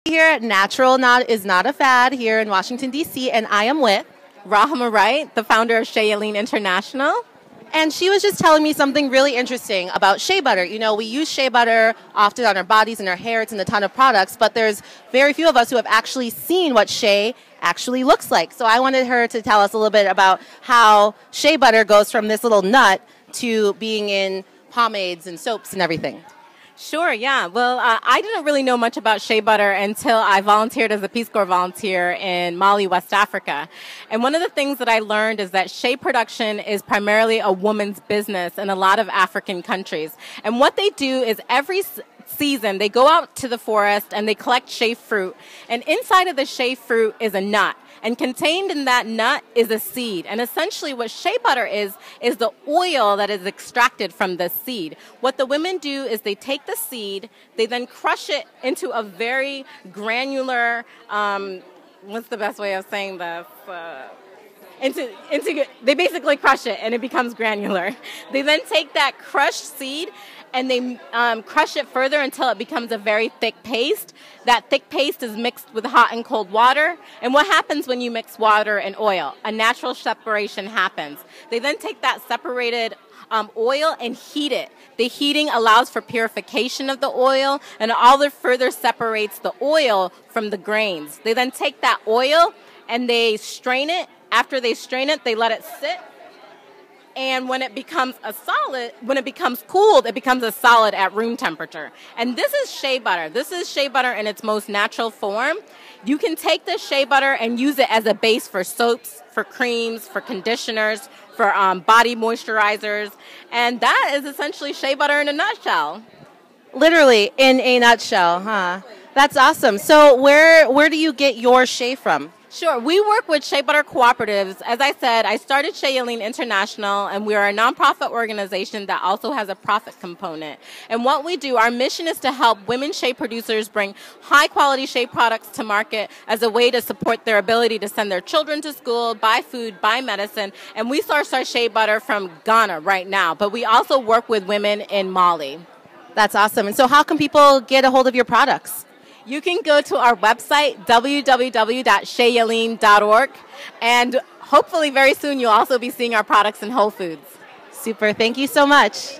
Here at Natural is not a fad here in Washington, D.C., and I am with Rahma Wright, the founder of SheaYeleen International. And she was just telling me something really interesting about shea butter. You know, we use shea butter often on our bodies and our hair. It's in a ton of products, but there's very few of us who have actually seen what shea actually looks like. So I wanted her to tell us a little bit about how shea butter goes from this little nut to being in pomades and soaps and everything. Sure, yeah. Well, I didn't really know much about shea butter until I volunteered as a Peace Corps volunteer in Mali, West Africa. And one of the things that I learned is that shea production is primarily a woman's business in a lot of African countries. And what they do is every season they go out to the forest and they collect shea fruit. And inside of the shea fruit is a nut. And contained in that nut is a seed. And essentially what shea butter is the oil that is extracted from the seed. What the women do is they take the seed, they then crush it into a very granular, what's the best way of saying this? They basically crush it and it becomes granular. They then take that crushed seed and they crush it further until it becomes a very thick paste. That thick paste is mixed with hot and cold water. And what happens when you mix water and oil? A natural separation happens. They then take that separated oil and heat it. The heating allows for purification of the oil and all further separates the oil from the grains. They then take that oil and they strain it. After they strain it, they let it sit. And when it becomes a solid, when it becomes cooled, it becomes a solid at room temperature. And this is shea butter. This is shea butter in its most natural form. You can take the shea butter and use it as a base for soaps, for creams, for conditioners, for body moisturizers. And that is essentially shea butter in a nutshell. Literally in a nutshell, huh? That's awesome. So where do you get your shea from? Sure. We work with shea butter cooperatives. As I said, I started SheaYeleen International, and we are a nonprofit organization that also has a profit component. And what we do, our mission is to help women shea producers bring high-quality shea products to market as a way to support their ability to send their children to school, buy food, buy medicine. And we source our shea butter from Ghana right now, but we also work with women in Mali. That's awesome. And so how can people get a hold of your products? You can go to our website, www.SheaYeleen.org, and hopefully very soon you'll also be seeing our products in Whole Foods. Super. Thank you so much.